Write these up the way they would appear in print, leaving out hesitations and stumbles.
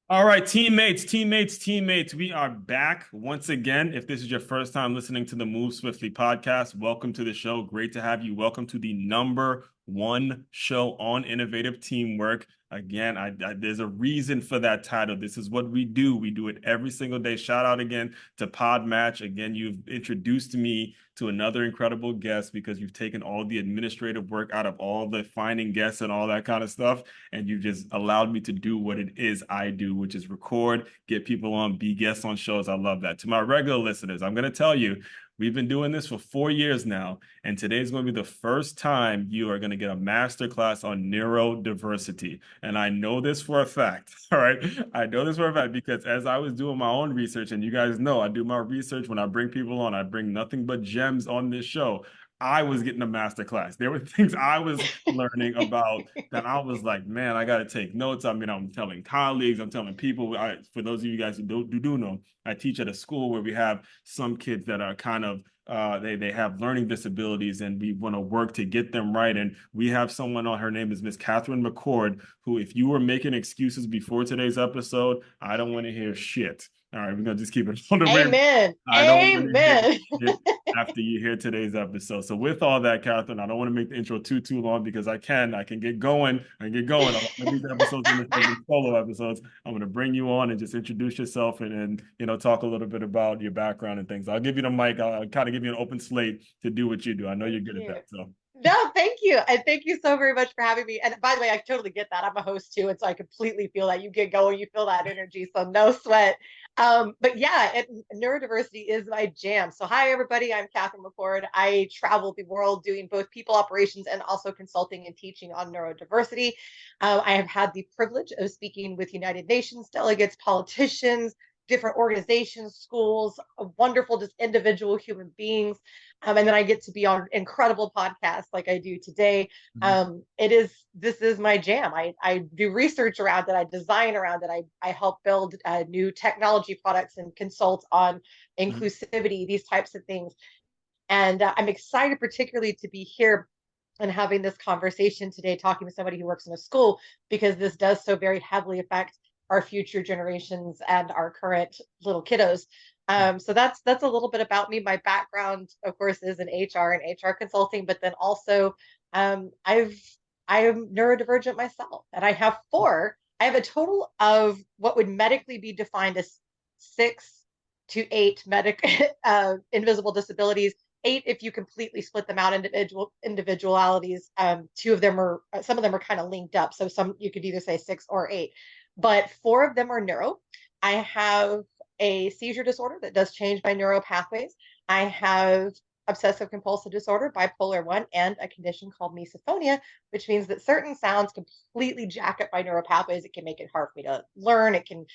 All right, teammates, we are back once again. If this is your first time listening to the Move Swiftly podcast, welcome to the show. Great to have you. Welcome to the number one show on innovative teamwork. Again, there's a reason for that title. This is what we do. We do it every single day. Shout out again to Pod Match. Again, you've introduced me to another incredible guest because you've taken all the administrative work out of all the finding guests and all that kind of stuff, and you just allowed me to do what it is I do, which is record, get people on, be guests on shows. I love that. To my regular listeners, I'm going to tell you, we've been doing this for 4 years now, and today's going to be the first time you are going to get a master class on neurodiversity. And I know this for a fact, all right? I know this for a fact because as I was doing my own research, and you guys know I do my research when I bring people on, I bring nothing but gems on this show. I was getting a master class. There were things I was learning about that I was like, man, I got to take notes. I mean, I'm telling colleagues, I'm telling people. For those of you guys who do know, I teach at a school where we have some kids that are kind of they have learning disabilities, and we want to work to get them right. And we have someone on. Her name is Miss Katherine McCord, who, if you were making excuses before today's episode, I don't want to hear shit. All right, we're gonna just keep it on the way. Amen. I don't want to hear Amen. shit after you hear today's episode. So with all that, Catherine, I don't want to make the intro too long because I can get going. I can get going. I want these episodes in the solo episodes. I'm going to bring you on and just introduce yourself and talk a little bit about your background and things. I'll give you the mic. I'll kind of give you an open slate to do what you do. I know you're Thank good at you. that. So No, thank you. And thank you so very much for having me. And by the way, I totally get that. I'm a host too. And so I completely feel that you get going, you feel that energy. So no sweat. But yeah, neurodiversity is my jam. So hi, everybody. I'm Katherine McCord. I travel the world doing both people operations and also consulting and teaching on neurodiversity. I have had the privilege of speaking with United Nations delegates, politicians, different organizations, schools, wonderful just individual human beings. And then I get to be on incredible podcasts like I do today. mhm. This is my jam. I do research around it. I design around it. I help build new technology products and consult on Mhm. inclusivity, these types of things. And I'm excited particularly to be here and having this conversation today, talking to somebody who works in a school, because this does so very heavily affect our future generations and our current little kiddos. So that's a little bit about me. My background, of course, is in HR and HR consulting, but then also I've I am neurodivergent myself, and I have four. I have a total of what would medically be defined as 6 to 8 invisible disabilities. 8 if you completely split them out individualities. Two of them are some of them are kind of linked up, so some you could either say 6 or 8, but four of them are neuro. I have a seizure disorder that does change my neural pathways. I have obsessive compulsive disorder, bipolar 1, and a condition called misophonia, which means that certain sounds completely jack up my neural pathways. It can make it hard for me to learn. It can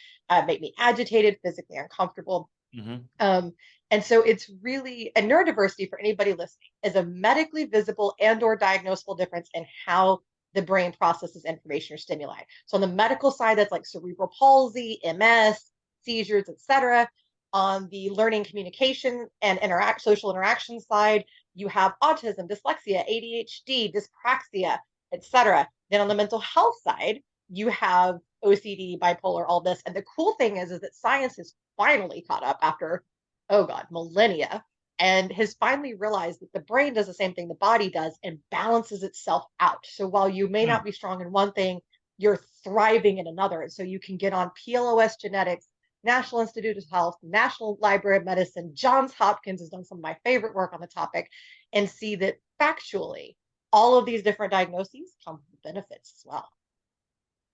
make me agitated, physically uncomfortable. Mhm. Um, and so it's really a neurodiversity, for anybody listening, is a medically visible and or diagnosable difference in how the brain processes information or stimuli. So on the medical side, that's like cerebral palsy, MS, seizures, etc. On the learning, communication, and social interaction side, you have autism, dyslexia, ADHD, dyspraxia, etc. Then on the mental health side, you have OCD, bipolar, all this. And the cool thing is that science has finally caught up after, oh God, millennia, and has finally realized that the brain does the same thing the body does and balances itself out. So while you may not be strong in one thing, you're thriving in another. And so you can get on PLOS genetics, National Institute of Health, National Library of Medicine, Johns Hopkins has done some of my favorite work on the topic, and see that factually, all of these different diagnoses come with benefits as well.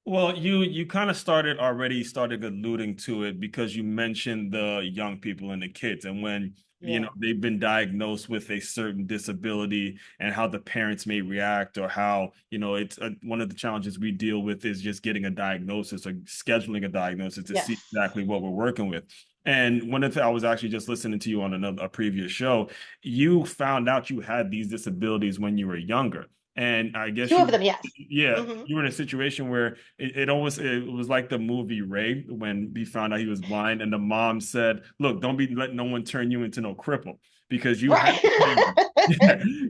Well, you kind of started alluding to it because you mentioned the young people and the kids, and when Yeah. they've been diagnosed with a certain disability and how the parents may react, or how it's one of the challenges we deal with is just getting a diagnosis or scheduling a diagnosis to see Yes. exactly what we're working with. And one of the I was actually just listening to you on a previous show. You found out you had these disabilities when you were younger. And I guess Two of them, yes. yeah, Mm-hmm. you were in a situation where it was like the movie Ray when he found out he was blind, and the mom said, "Look, don't be letting no one turn you into no cripple because you have Right.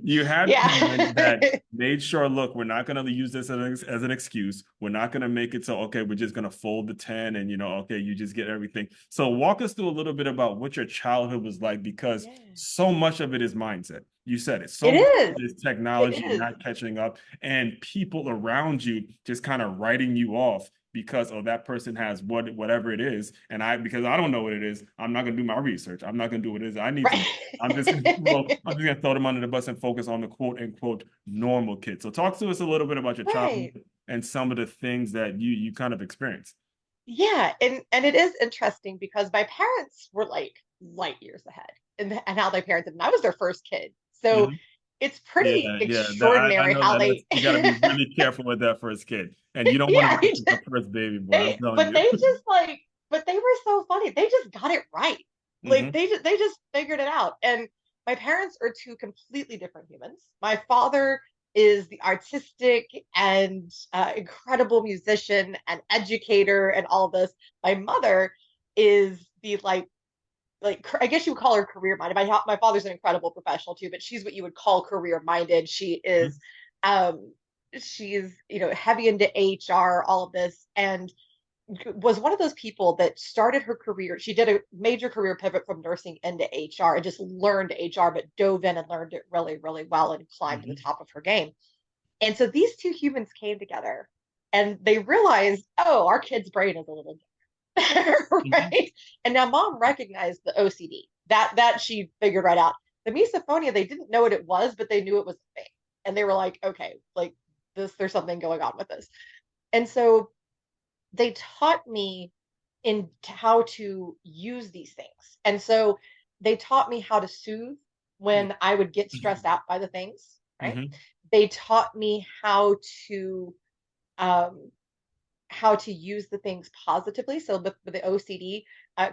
You had parents that Yeah. made sure, look, we're not going to use this as an excuse. We're not going to make it so, okay, we're just going to fold the 10 and, okay, you just get everything. So walk us through a little bit about what your childhood was like, because Yeah. so much of it is mindset. You said it. So It much is. of it is It technology is. not catching up and people around you just kind of writing you off because that person has whatever it is, and because I don't know what it is, I'm not gonna do my research. I'm not gonna do what it is I need to know. I'm just gonna I'm just gonna throw them under the bus and focus on the quote unquote normal kid. So talk to us a little bit about your Right. childhood and some of the things that you kind of experienced. Yeah, and it is interesting because my parents were like light years ahead and how they parented, and I was their first kid. So Mhm. it's Yeah, pretty yeah. I extraordinary know how that they you got to be really careful with that first kid, and you don't want to yeah, be the first baby boy. I'm telling but you. they just like but they were so funny. They just got it right. Like Hmm. they just figured it out. And my parents are two completely different humans. My father is the artistic and incredible musician and educator and all this. My mother is the like I guess you would call her career minded. My father's an incredible professional too, but she's what you would call career minded. Um she's heavy into HR, all of this, and was one of those people that started her career. She did a major career pivot from nursing into HR and just learned HR, but dove in and learned it really, really well and climbed to the Hmm. top of her game. And so these two humans came together and they realized, oh, our kid's brain is a little Hmm. right? And now mom recognized the OCD. That she figured right out. The misophonia, they didn't know what it was, but they knew it was a thing. And they were like, okay, like there's something going on with this. And so they taught me in how to use these things. And so they taught me how to soothe when I would get stressed out by the things, right? Hmm. They taught me to um, how to use the things positively. So with the OCD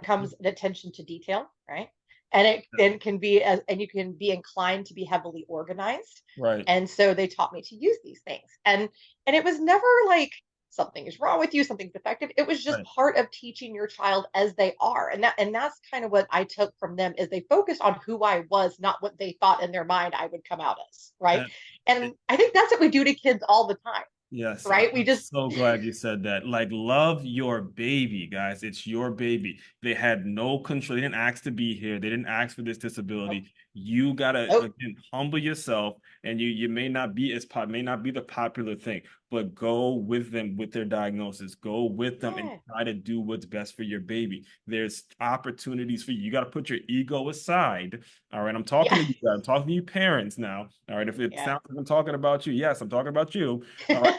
comes an attention to detail, right? And it then can be and you can be inclined to be heavily organized. Right. And so they taught me to use these things. And it was never like something is wrong with you, something's defective. It was just Right. part of teaching your child as they are. And that's kind of what I took from them is they focused on who I was, not what they thought in their mind I would come out as, right? And And I think that's what we do to kids all the time, yes, right? We I'm just so glad you said that. Like, love your baby, guys. It's your baby. They had no control. They didn't ask to be here. They didn't ask for this nope, disability. You gotta nope. again humble yourself, and you may not be may not be the popular thing, but go with them with their diagnosis. Go with them and Yeah. try to do what's best for your baby. There's opportunities for you. You got to put your ego aside. All right, I'm talking Yeah. to you guys. I'm talking to you parents now. All right, if it Yeah. sounds like I'm talking about you, yes, I'm talking about you. All right.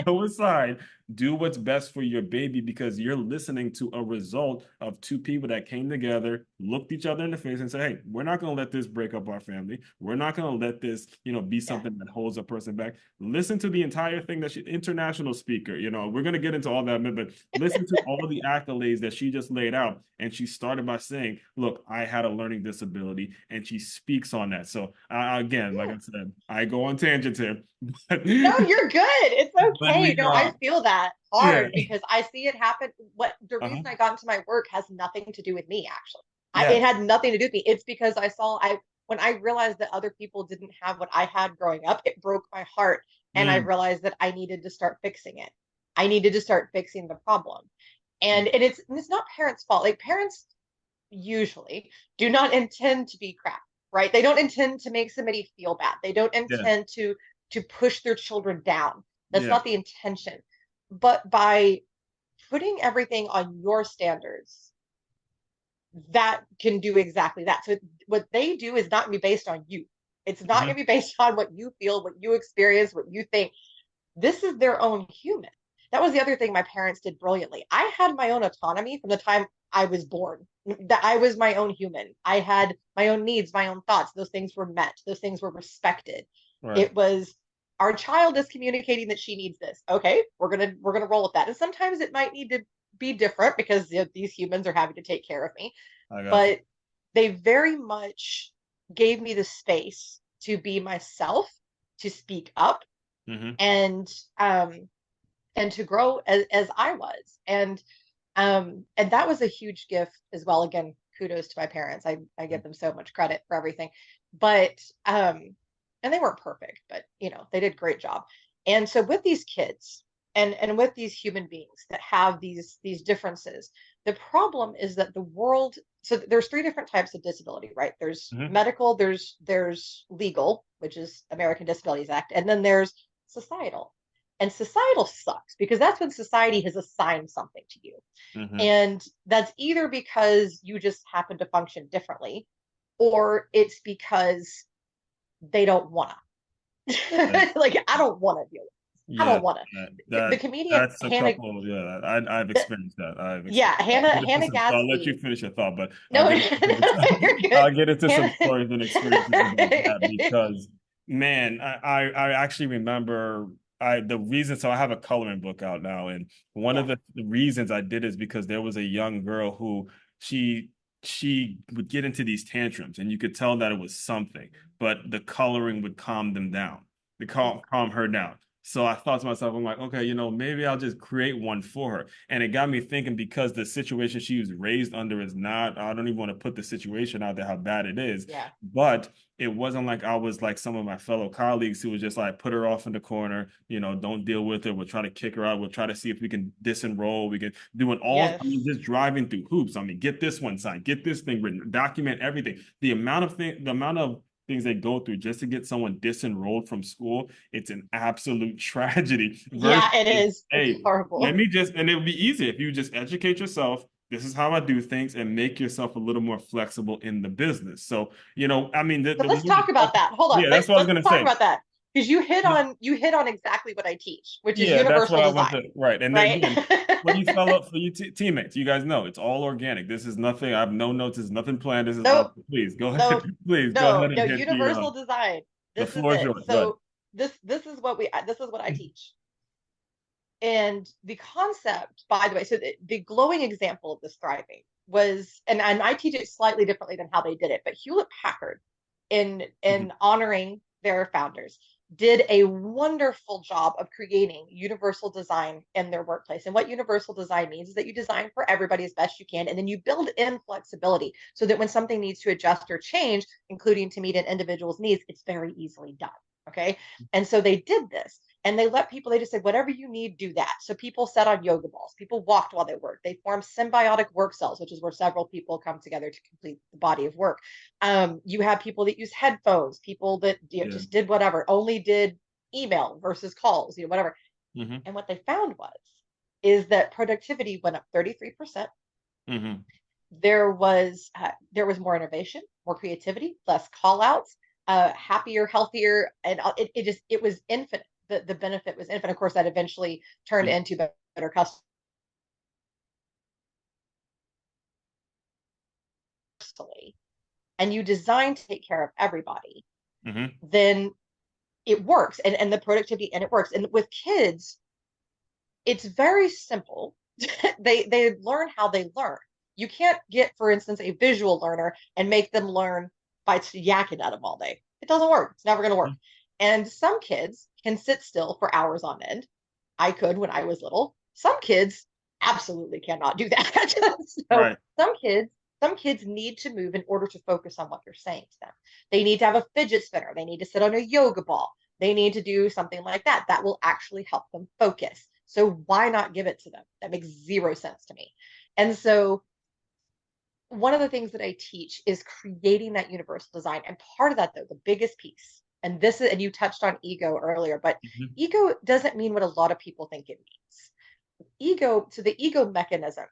Go aside, do what's best for your baby because you're listening to a result of two people that came together, looked each other in the face, and said, "Hey, we're not going to let this break up our family. We're not going to let this, be Yeah. something that holds a person back." Listen to the entire thing that she, international speaker, we're going to get into all that, but listen to all the accolades that she just laid out. And she started by saying, "Look, I had a learning disability," and she speaks on that. So again, like Yeah. I said, I go on tangents here, but No, you're good. It's when okay. we No, I feel that yeah. hard because I see it happen. What the Uh-huh. reason I got into my work has nothing to do with me, actually. Yeah. It had nothing to do with me. It's because I when I realized that other people didn't have what I had growing up, it broke my heart. And I Mm. realized that I needed to start fixing it. I needed to start fixing the problem. And it's not parents' fault. Like parents usually do not intend to be crap, right? They don't intend to make somebody feel bad. They don't Yeah. intend to push their children down. That's Yeah. not the intention. But by putting everything on your standards, that can do exactly that. So what they do is not going to be based on you. It's not going Mhm. to be based on what you feel, what you experience, what you think. This is their own human. That was the other thing my parents did brilliantly. I had my own autonomy from the time I was born. That I was my own human. I had my own needs, my own thoughts. Those things were met. Those things were respected. Right. It was our child is communicating that she needs this. Okay, we're gonna roll with that. And sometimes it might need to be different because these humans are having to take care of me. I got you. But they very much gave me the space to be myself, to speak up, Hmm. and um and to grow as I was. And that was a huge gift as well. Again, kudos to my parents. I give them so much credit for everything. but and they weren't perfect, but they did a great job. And so with these kids and with these human beings that have these differences, the problem is that the world, so there's three different types of disability, right? There's Hmm. medical, there's legal, which is American Disabilities Act, and then there's societal. And societal sucks because that's when society has assigned something to you. Hmm. And that's either because you just happen to function differently, or it's because they don't want to. Like, I don't want to do it. I Yeah, don't want to. The comedian that's a Hannah, couple. Yeah, I've experienced that. I've yeah, experienced that. Hannah, I'll get into Hannah so I'll let you Gadsby. finish your thought, but No, no, you're good. I'll get into some Hannah, stories and experiences about that because, man, I actually remember the reason. So I have a coloring book out now, and one of yeah, the reasons I did is because there was a young girl who she she would get into these tantrums, and you could tell that it was something, but the coloring would calm them down, to calm her down. So I thought to myself, I'm like, okay, maybe I'll just create one for her. And it got me thinking because the situation she was raised under is not, I don't even want to put the situation out there, how bad it is. yeah, But it wasn't like I was like some of my fellow colleagues who was just like, put her off in the corner, don't deal with her. We'll try to kick her out. We'll try to see if we can disenroll. We can do it all. I mean, yes, just driving through hoops. I mean, get this one signed, get this thing written, document everything. The amount of things they go through just to get someone disenrolled from school, it's an absolute tragedy. Versus, yeah, it is. It's hey, let horrible. me just, and it would be easy if you just educate yourself. This is how I do things, and make yourself a little more flexible in the business. So, I mean, So let's talk about that. Hold on. yeah, that's what I was Let's gonna talk say. about that because you hit on exactly what I teach, which is Yeah, that's what universal I want design, to, right. And then right? again, for you fellow, for you teammates, you guys know it's all organic. This is nothing. I have no notes. This is nothing planned. This is all. Nope, Please go ahead. nope, Please go no, ahead no, and hit universal design. the This is floor is it. yours. Go ahead. So this is what I teach. And the concept, by the way, so the glowing example of this thriving was, and I teach it slightly differently than how they did it, but Hewlett Packard, Mhm. in honoring their founders, did a wonderful job of creating universal design in their workplace. And what universal design means is that you design for everybody as best you can, and then you build in flexibility so that when something needs to adjust or change, including to meet an individual's needs, it's very easily done. Okay. And so they did this, and they let people, they just said, whatever you need, do that. So people sat on yoga balls, people walked while they worked, they formed symbiotic work cells, which is where several people come together to complete the body of work. You have people that use headphones, people that Yeah. just did whatever, only did email versus calls, whatever. Hmm. And what they found is that productivity went up 33%. Hmm. There was more innovation, more creativity, less call outs, happier, healthier, and it was infinite. The benefit was infinite. Of course, that eventually turned Yeah. into better customer, and you design to take care of everybody, Hmm. then it works, and the productivity, and it works. And with kids, it's very simple. They learn how they learn. You can't get, for instance, a visual learner and make them learn by yakking at them all day. It doesn't work. It's never going to work. And some kids can sit still for hours on end. I could when I was little. Some kids absolutely cannot do that. So Right. some kids need to move in order to focus on what you're saying to them. They need to have a fidget spinner. They need to sit on a yoga ball. They need to do something like that. That will actually help them focus. So why not give it to them? That makes zero sense to me. And so one of the things that I teach is creating that universal design. And part of that, though, the biggest piece, and this is, and you touched on ego earlier, but Hmm. ego doesn't mean what a lot of people think it means. Ego, so the ego mechanism,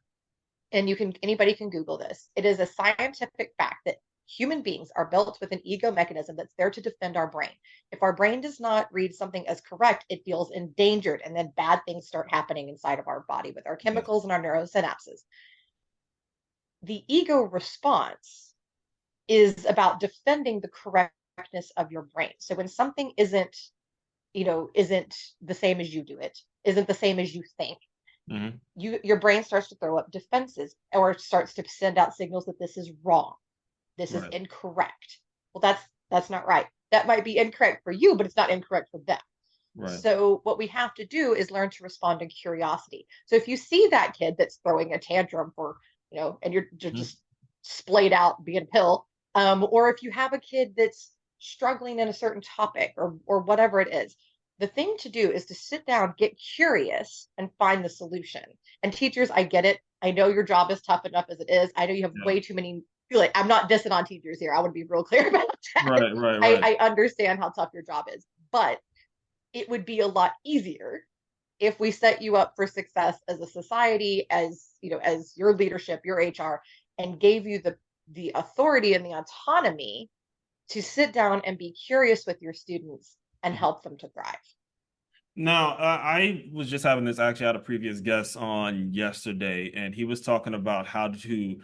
and anybody can Google this. It is a scientific fact that human beings are built with an ego mechanism that's there to defend our brain. If our brain does not read something as correct, it feels endangered, and then bad things start happening inside of our body with our Yes. chemicals and our neurosynapses. The ego response is about defending the correctness of your brain. So when something isn't the same as you do it, isn't the same as you think, Hmm. your brain starts to throw up defenses or starts to send out signals that this is wrong, this is Right. incorrect. Well, that's not right. That might be incorrect for you, but it's not incorrect for them. Right. So what we have to do is learn to respond in curiosity. So if you see that kid that's throwing a tantrum for, and you're Mhm. just splayed out being a pill, Or if you have a kid that's struggling in a certain topic or whatever it is, the thing to do is to sit down, get curious, and find the solution. And teachers, I get it. I know your job is tough enough as it is. I know you have Yeah. way too many. Like, I'm not dissing on teachers here. I want to be real clear about that. Right, right, right. I understand how tough your job is, but it would be a lot easier if we set you up for success as a society, as as your leadership, your HR, and gave you the authority and the autonomy to sit down and be curious with your students and help them to thrive. Now, I was just having this actually had a previous guest on yesterday, and he was talking about how to,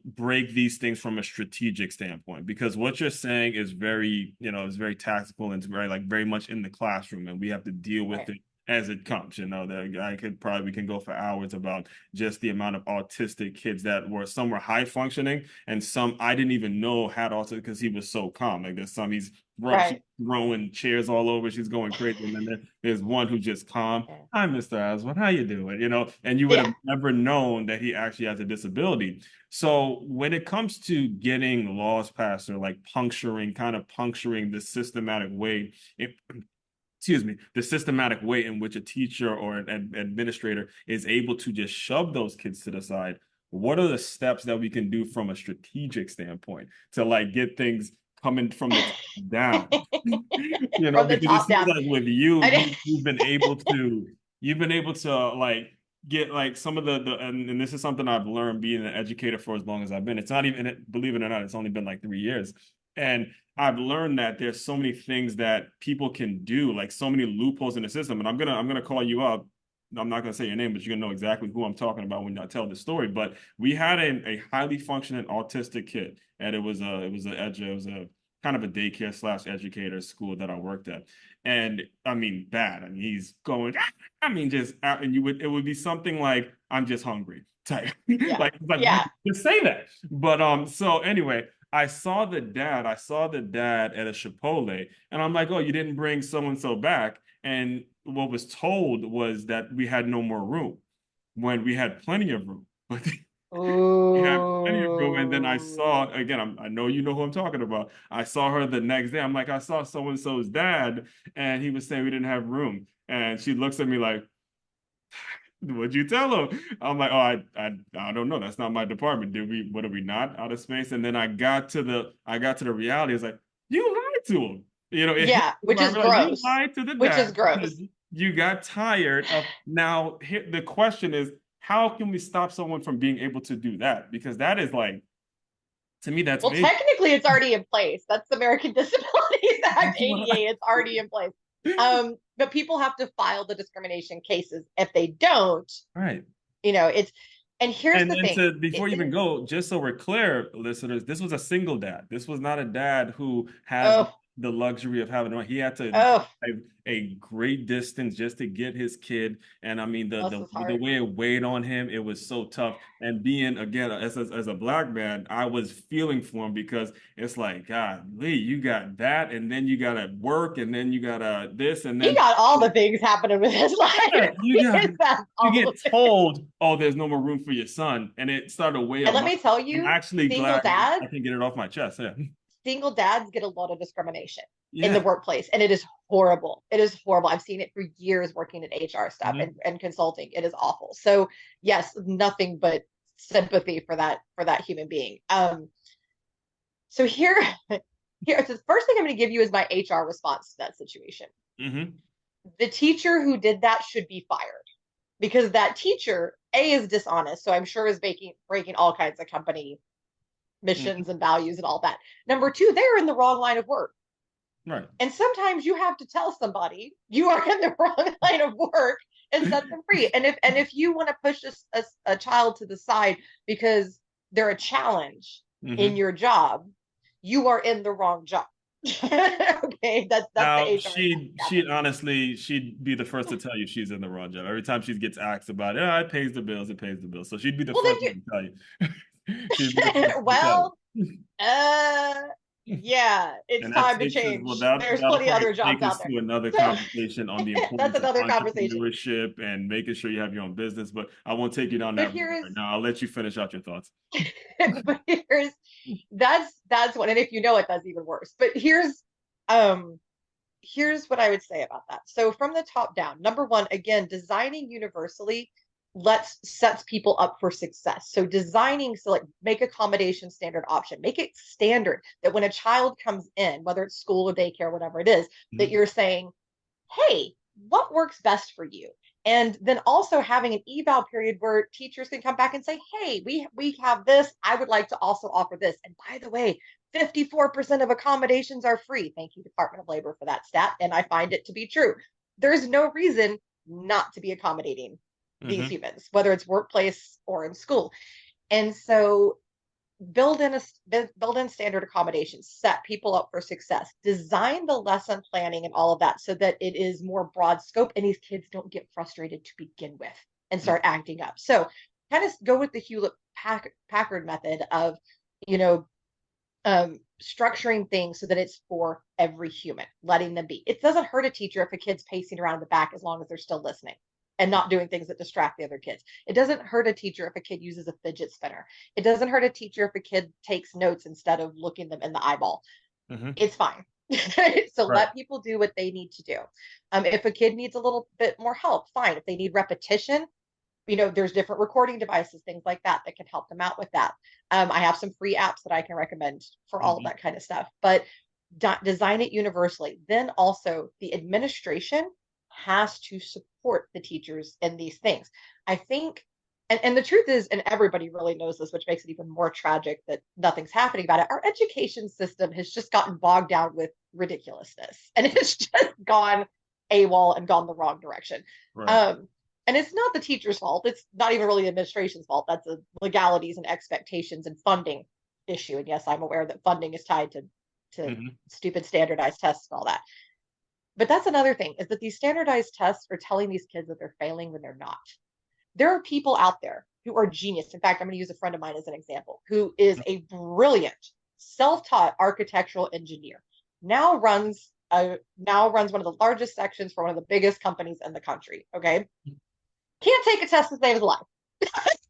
break these things from a strategic standpoint, because what you're saying is very, is very tactical and it's very like very much in the classroom, and we have to deal with Right. it as it comes. That we can go for hours about just the amount of autistic kids that some were high functioning and some I didn't even know had autism because he was so calm. Like there's some she's Right. throwing chairs all over, she's going crazy, and then there's one who's just calm. Yeah. Hi, Mr. Aswan, how you doing? And you would Yeah. have never known that he actually has a disability. So when it comes to getting laws passed or like puncturing the systematic way, excuse me, the systematic way in which a teacher or an administrator is able to just shove those kids to the side, what are the steps that we can do from a strategic standpoint to like get things coming from the top down? From the Because it top seems down. like with you, I you've been able to like get like some of and this is something I've learned being an educator for as long as I've been. It's not even, believe it or not, it's only been like 3 years. And I've learned that there's so many things that people can do, like so many loopholes in the system. And I'm gonna call you up. I'm not gonna say your name, but you're gonna know exactly who I'm talking about when I tell the story. But we had a highly functioning autistic kid, and it was a kind of a daycare slash educator school that I worked at. And I mean, bad. I mean, he's going, I mean, just, and it would be something like, I'm just hungry type. yeah. like you Yeah. just say that. But, so anyway, I saw the dad at a Chipotle, and I'm like, oh, you didn't bring so-and-so back. And what was told was that we had no more room when we had plenty of room. But we had plenty of room. And then I saw, Ooh. again, I know you know who I'm talking about. I saw her the next day. I'm like, I saw so-and-so's dad, and he was saying we didn't have room. And she looks at me like, what'd you tell him? I'm like, oh, I don't know. That's not my department. What are we not out of space? And then I got to the reality. It's like, you lied to him. It hit Yeah, me. which I is realized you gross. lied to the Which is dad because gross. you got tired of now. The question is, how can we stop someone from being able to do that? Because that is like, to me, that's Well, major. technically, it's already in place. That's the American Disabilities Act, That's what I, ADA. It's already in place. But people have to file the discrimination cases. If they don't, right. it's, and here's the And thing. to before you even go, just so we're clear, listeners, this was a single dad. This was not a dad who has Oh, the luxury of having one. He had to oh, drive a great distance just to get his kid. And I mean, bless his the heart. way it weighed on him, it was so tough. And being again as a black man, I was feeling for him because it's like, God, Lee, you got that, and then you gotta work, and then you gotta this, and He then got all the things happening with his life. yeah, That's you all. get told, oh, there's no more room for your son, and it started to weigh And on let my. me tell I'm you, actually single glad dads I can get it off my chest. Yeah, single dads get a lot of discrimination in the yeah. workplace, and it is horrible. It is horrible. I've seen it for years working in HR stuff Mhm. and consulting. It is awful. So yes, nothing but sympathy for that human being. So here, so the first thing I'm going to give you is my HR response to that situation. Mhm. The teacher who did that should be fired because that teacher, A, is dishonest. So I'm sure is breaking all kinds of company Mhm. missions and values and all that. Number two, they're in the wrong line of work. Right. And sometimes you have to tell somebody you are in the wrong line of work and set them free. And if you want to push a child to the side because they're a challenge in Mhm. your job, you are in the wrong job. Okay, that's the Now HR she'd honestly she'd be the first to tell you she's in the wrong job. Every time she gets asked about it, it pays the bills, it pays the bills. So she'd be the Well, then first one to tell you. She'd be the you first one to tell well, you. uh Yeah, it's And that time to takes us, well, change. There's that'll plenty of probably other take jobs us out there. to another So conversation on the that's importance of another conversation. entrepreneurship and making sure you have your own business. But I won't take you down But that road here's right now. I'll let you finish out your thoughts. but here's that's what, and if you know it, that's even worse. But um here's what I would say about that. So from the top down, number one, again, designing universally sets people up for success. So designing, so like make accommodation standard option, make it standard that when a child comes in, whether it's school or daycare, whatever it is, that Mhm. you're saying, hey, what works best for you? And then also having an eval period where teachers can come back and say, hey, we have this. I would like to also offer this. And by the way, 54% of accommodations are free. Thank you, Department of Labor, for that stat. And I find it to be true. There's no reason not to be accommodating these Mhm. humans, whether it's workplace or in school. And so build in standard accommodations, set people up for success, design the lesson planning and all of that so that it is more broad scope and these kids don't get frustrated to begin with and start acting up. So kind of go with the Hewlett Packard method of, you know, structuring things so that it's for every human, letting them be. It doesn't hurt a teacher if a kid's pacing around in the back as long as they're still listening and not doing things that distract the other kids. It doesn't hurt a teacher if a kid uses a fidget spinner. It doesn't hurt a teacher if a kid takes notes instead of looking them in the eyeball. Mhm. It's fine. So Right. let people do what they need to do. If a kid needs a little bit more help, fine. If they need repetition, there's different recording devices, things like that, that can help them out with that. I have some free apps that I can recommend for all of Mhm. that kind of stuff, but design it universally. Then also the administration has to support the teachers in these things. I think, and the truth is, and everybody really knows this, which makes it even more tragic that nothing's happening about it. Our education system has just gotten bogged down with ridiculousness and it's just gone AWOL and gone the wrong direction. Right. Um, and it's not the teacher's fault. It's not even really the administration's fault. That's a legalities and expectations and funding issue. And yes, I'm aware that funding is tied to Mhm. stupid standardized tests and all that. But that's another thing is that these standardized tests are telling these kids that they're failing when they're not. There are people out there who are genius. In fact, I'm going to use a friend of mine as an example who is a brilliant self-taught architectural engineer. Now runs one of the largest sections for one of the biggest companies in the country. Okay, can't take a test to save his life.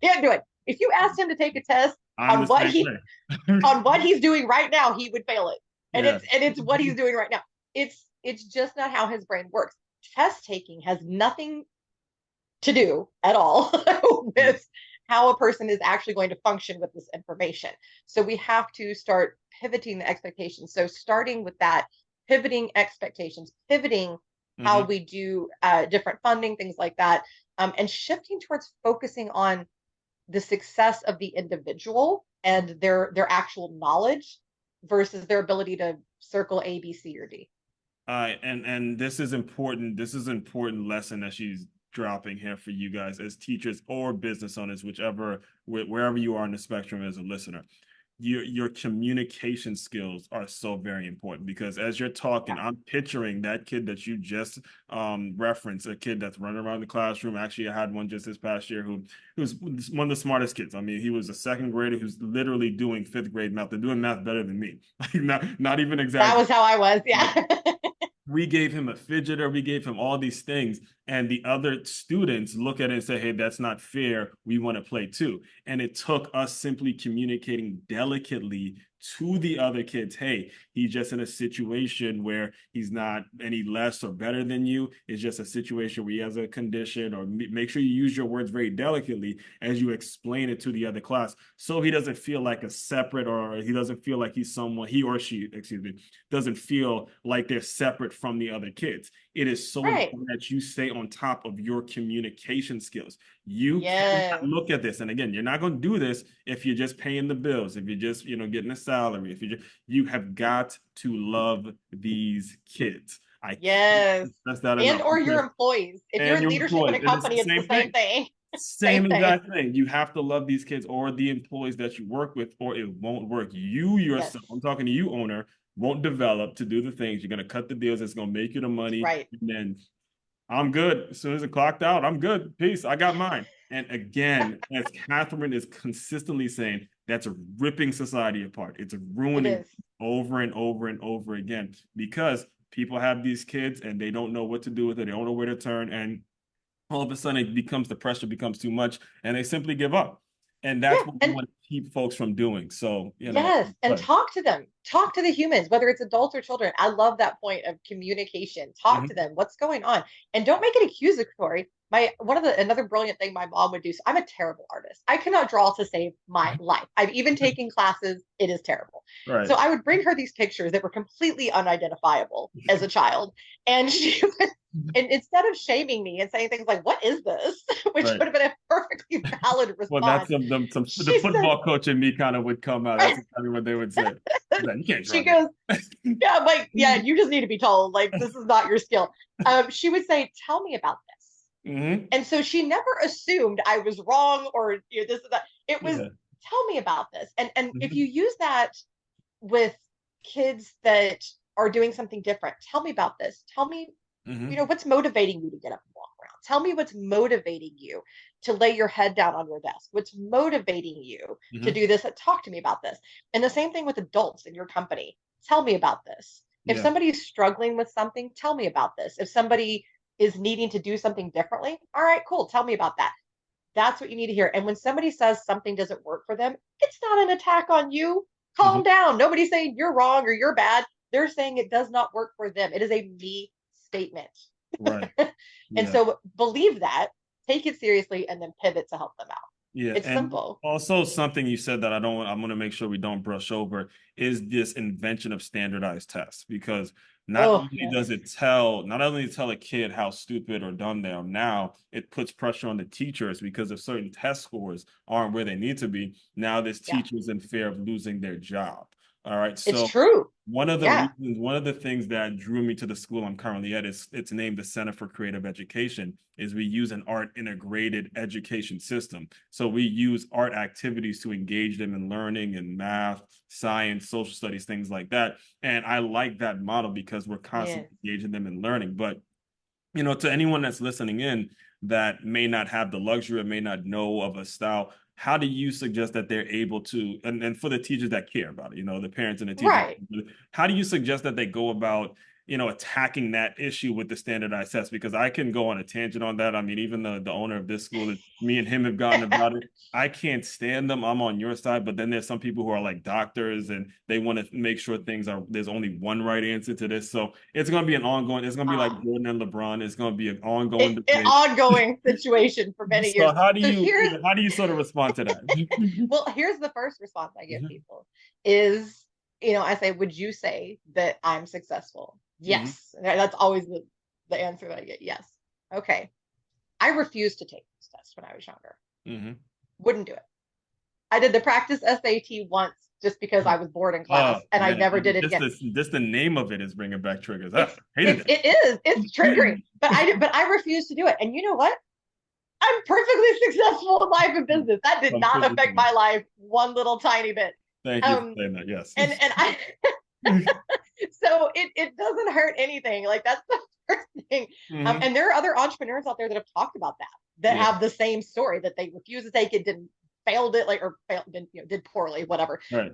Can't do it. If you asked him to take a test I'm on the what same he way. on what he's doing right now, he would fail it. And Yeah. it's what he's doing right now. It's just not how his brain works. Test taking has nothing to do at all with how a person is actually going to function with this information. So we have to start pivoting the expectations. So starting with that, pivoting expectations, pivoting how Mhm. we do different funding, things like that, and shifting towards focusing on the success of the individual and their actual knowledge versus their ability to circle A, B, C, or D. And this is important. This is an important lesson that she's dropping here for you guys as teachers or business owners, wherever you are in the spectrum as a listener. Your communication skills are so very important because as you're talking, Yeah. I'm picturing that kid that you just referenced, a kid that's running around the classroom. Actually, I had one just this past year who was one of the smartest kids. I mean, he was a second grader who's literally doing fifth grade math. They're doing math better than me. Like not even That exaggerating. was how I was. Yeah. We gave him a fidgeter, we gave him all these things, and the other students look at it and say, hey, that's not fair, we want to play too. And it took us simply communicating delicately to the other kids, hey, he's just in a situation where he's not any less or better than you. It's just a situation where he has a condition, or make sure you use your words very delicately as you explain it to the other class, so he doesn't feel like a separate, or he doesn't feel like he's someone, he or she, excuse me, doesn't feel like they're separate from the other kids. It is so Right. important that you stay on top of your communication skills. You cannot Yes. look at this. And again, you're not going to do this if you're just paying the bills, if you're just, getting a salary, if you have got to love these kids. I can't Yes. stress that And enough or your because, employees. If you're and in your leadership in employees, a and it's the company, it's the same same thing. thing. Same Same thing. exact thing. You have to love these kids or the employees that you work with, or it won't work. You Yes. yourself, I'm talking to you, owner, won't develop to do the things. You're going to cut the deals that's going to make you the money. Right. And then I'm good. As soon as it clocked out, I'm good. Peace. I got mine. And again, as Katherine is consistently saying, that's ripping society apart. It's It ruining is. over and over and over again because people have these kids and they don't know what to do with it. They don't know where to turn. And all of a sudden the pressure becomes too much and they simply give up. And that's Yeah. what we And want to keep folks from doing. So, yes, and but talk to them. Talk to the humans, whether it's adults or children. I love that point of communication. Talk to mhm, them. What's going on? And don't make it accusatory. My one of the another brilliant thing my mom would do. So I'm a terrible artist. I cannot draw to save my life. I've even taken classes. It is terrible. right. So I would bring her these pictures that were completely unidentifiable as a child, and she would, and instead of shaming me and saying things like, "What is this?" which Right. would have been a perfectly valid Well, that's response, some the she said, football coach in me kind of would come out. That's exactly what they would say. Like, you can't she draw that. goes, yeah, I'm like, yeah, you just need to be told, like, this is not your skill. She would say, tell me about this. Hmm. And so she never assumed I was wrong or this or that. It was, Yeah. tell me about this. And if Hmm. you use that with kids that are doing something different, tell me about this. Tell me, Hmm. what's motivating you to get up and walk around? Tell me what's motivating you to lay your head down on your desk. What's motivating you to Hmm. do this? Talk to me about this. And the same thing with adults in your company. Tell me about this. If Yeah. somebody is struggling with something, tell me about this. If somebody is needing to do something differently, all right, cool. Tell me about that. That's what you need to hear. And when somebody says something doesn't work for them, it's not an attack on you. Calm Hmm. down. Nobody's saying you're wrong or you're bad. They're saying it does not work for them. It is a me statement. Right. And Yeah. so believe that, take it seriously, and then pivot to help them out. Yeah, It's and simple. also something you said that I'm going to make sure we don't brush over is this invention of standardized tests because Oh, yes. not only tell a kid how stupid or dumb they are now, it puts pressure on the teachers because if certain test scores aren't where they need to be, now this Yeah. teacher is in fear of losing their job. All right, It's so true. Yeah. one of the things that drew me to the school I'm currently at is it's named the Center for Creative Education, is we use an art integrated education system. So we use art activities to engage them in learning and math, science, social studies, things like that. And I like that model because we're Yes. constantly engaging them in learning. But to anyone that's listening in that may not have the luxury or may not know of a style, how do you suggest that they're able to, and for the teachers that care about it, the parents and the teachers, Right. how do you suggest that they go about, attacking that issue with the standardized test? Because I can go on a tangent on that. I mean, even the owner of this school, me and him have gotten about it. I can't stand them. I'm on your side, but then there's some people who are like doctors and they want to make sure there's only one right answer to this. So it's going to be it's going to be like um, Jordan and LeBron. It's going to be an ongoing an debate. ongoing situation for many years. So So here's how do you sort of respond to that? well, here's the first response I give people is, I say, would you say that I'm successful? Hmm. Yes. That's always the answer that I get. Yes. Okay. I refused to take this test when I was younger. Hmm. Wouldn't do it. I did the practice SAT once just because I was bored in Oh class and I man, never did it again. just the name of it is bringing back triggers. Ah, It's hated it's triggering, but I refuse to do it. And you know what? I'm perfectly successful in life and it. business. That did not Completely affect fine. my life one little tiny bit. Thank you for Um, saying that. Yes. and I so it doesn't hurt anything. Like that's the first thing. Hmm. And there are other entrepreneurs out there that have talked about that Yeah. have the same story that they refused to take it, didn't failed it like or failed did poorly, whatever. Right.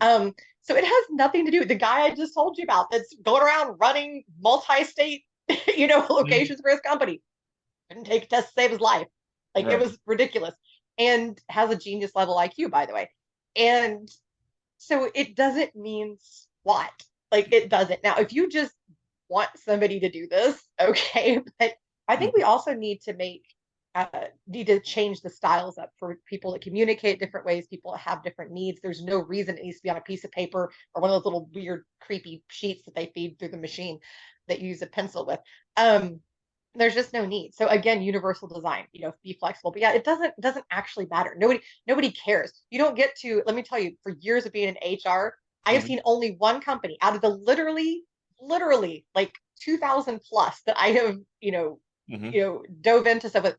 So it has nothing to do with the guy I just told you about that's going around running multi-state, Mhm. locations for his company. Couldn't take a test to save his life. Like it Right. was ridiculous. And has a genius level IQ, by the way. And so it doesn't mean squat. Like it doesn't. Now, if you just want somebody to do this, okay. But I think we Mhm. also need to change the styles up for people that communicate different ways, people that have different needs. There's no reason it needs to be on a piece of paper or one of those little weird, creepy sheets that they feed through the machine that you use a pencil with. Um, there's just no need. So again, universal design, be flexible. But yeah, it doesn't actually matter. Nobody cares. You don't get to, let me tell you, for years of being in HR, I have Mhm. seen only one company out of the literally like 2000 plus that I have, Mhm. dove into stuff with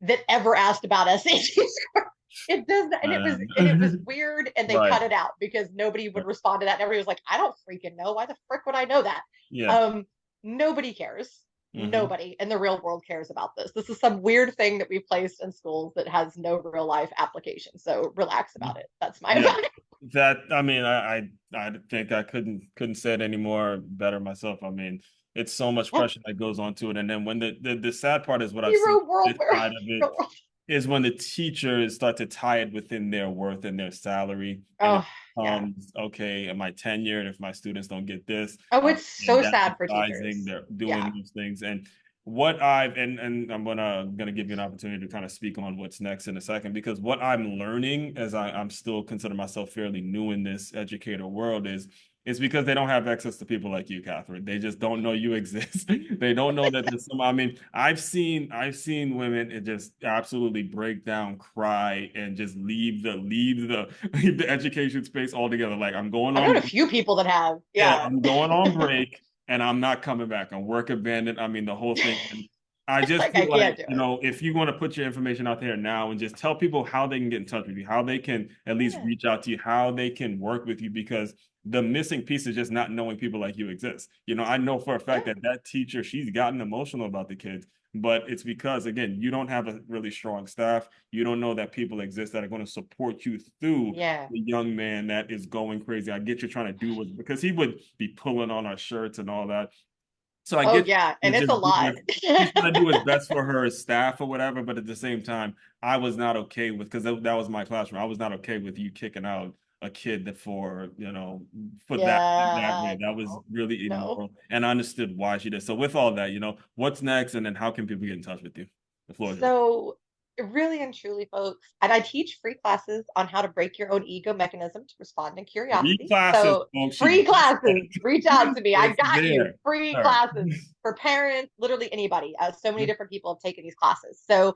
that ever asked about SAT score. It does not, and it was weird, and they Right. cut it out because nobody would respond to that. And everybody was like, I don't freaking know. Why the frick would I know that? Yeah. Um, Nobody cares. Mm-hmm. Nobody in the real world cares about this. This is some weird thing that we placed in schools that has no real life application. So relax about it. That's my Yeah, advice. that I mean, I think I couldn't say it any more better myself. I mean, it's so much Yeah. pressure that goes on to it, and then when the sad part is what I've seen Zero world this where side of it real world. is when the teachers start to tie it within their worth and their salary, and it Oh, yeah. becomes okay. Am I tenured if my students don't get this? Oh, it's so sad for Standardizing, teachers. they're Yeah. doing those things, and what I've and I'm gonna give you an opportunity to kind of speak on what's next in a second because what I'm learning as I'm still consider myself fairly new in this educator world is because they don't have access to people like you, Katherine. They just don't know you exist. They don't know that there's some. I mean, I've seen women just absolutely break down, cry, and just leave the education space altogether. Like I'm going I've known on a few people that have. yeah, Yeah. I'm going on break and I'm not coming back. I'm work abandoned. I mean, the whole thing. And I just Like I feel can't like, do it. if you want to put your information out there now and just tell people how they can get in touch with you, how they can at least Yeah. reach out to you, how they can work with you, because the missing piece is just not knowing people like you exist. I know for a fact Yeah. that that teacher, she's gotten emotional about the kids, but it's because, again, you don't have a really strong staff. You don't know that people exist that are going to support you through Yeah. the young man that is going crazy. I get you trying to do what because he would be pulling on our shirts and all that. So I Oh, get yeah. you And to it's a just do lot. his, he's trying to do his best for her staff or whatever, but at the same time, I was not okay with because that was my classroom. I was not okay with you kicking out a kid that for that Yeah. way. That was No. really No. immoral. And I understood why she did. So with all that, what's next and then how can people get in touch with you? The floor is yours. So, really and truly, folks, and I teach free classes on how to break your own ego mechanism to respond in Three curiosity. classes, So, folks. She free just classes, reach out to me. I it's got you. there. Free All right. classes for parents, literally anybody. So many different people have taken these classes. So,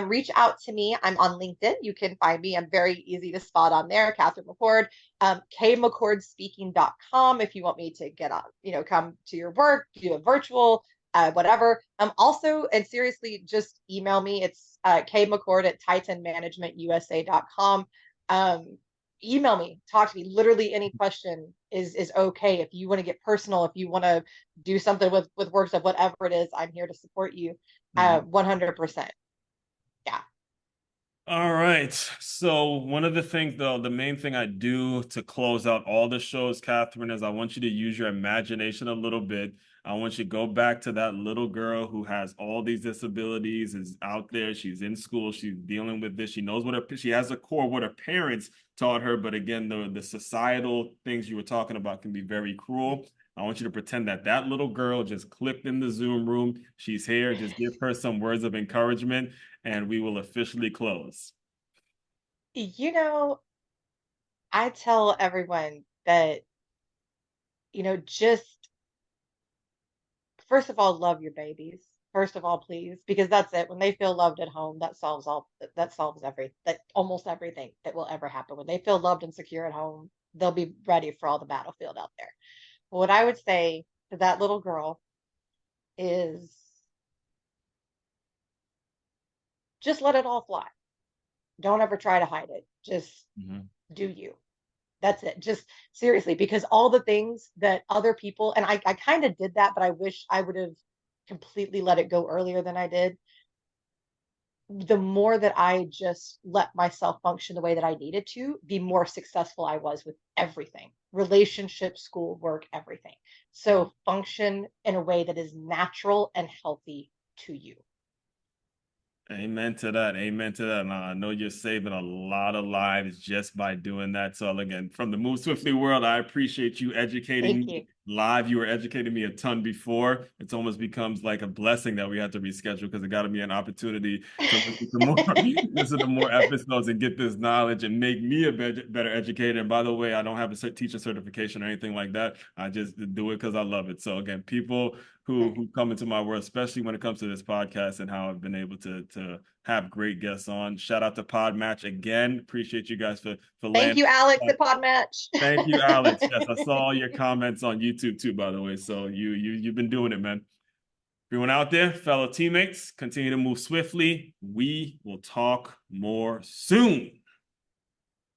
reach out to me. I'm on LinkedIn. You can find me. I'm very easy to spot on there. Katherine McCord, kmccordspeaking.com if you want me to get on, come to your work, do a virtual whatever. Also, and seriously, just email me. It's kmccord at titanmanagementusa.com. Email me, talk to me. Literally any question is okay. If you want to get personal, if you want to do something with works of whatever it is, I'm here to support you. Mhm. 100%. Yeah. All right. So one of the things, though, the main thing I do to close out all the shows, Catherine, is I want you to use your imagination a little bit. I want you to go back to that little girl who has all these disabilities, is out there. She's in school. She's dealing with this. She knows she has a core what her parents taught her. But again, the societal things you were talking about can be very cruel. I want you to pretend that that little girl just clicked in the Zoom room. She's here. Just give her some words of encouragement and we will officially close. You know, I tell everyone that, just first of all, love your babies. First of all, please, because that's it. When they feel loved at home, that solves that almost everything that will ever happen. When they feel loved and secure at home, they'll be ready for all the battlefield out there. But what I would say to that little girl is just let it all fly. Don't ever try to hide it. Just Mhm. do you. That's it. Just seriously, because all the things that other people, and I kind of did that, but I wish I would have completely let it go earlier than I did. The more that I just let myself function the way that I needed to, the more successful I was with everything relationship, school, work, everything. So function in a way that is natural and healthy to you. Amen to that. Amen to that. And I know you're saving a lot of lives just by doing that. So again, from the Move Swiftly world, I appreciate you educating Thank me you. live. You were educating me a ton before. It's almost becomes like a blessing that we had to reschedule because it got to be an opportunity to listen to more, listen to more episodes and get this knowledge and make me a better educator. And by the way, I don't have a teacher certification or anything like that. I just do it because I love it. So again, people who come into my world, especially when it comes to this podcast and how I've been able to have great guests on. Shout out to Pod Match again. Appreciate you guys for Thank landing. you, Alex at Podmatch. Thank you, Alex. Yes, I saw all your comments on YouTube too, by the way. So you've been doing it, man. Everyone out there, fellow teammates, continue to move swiftly. We will talk more soon.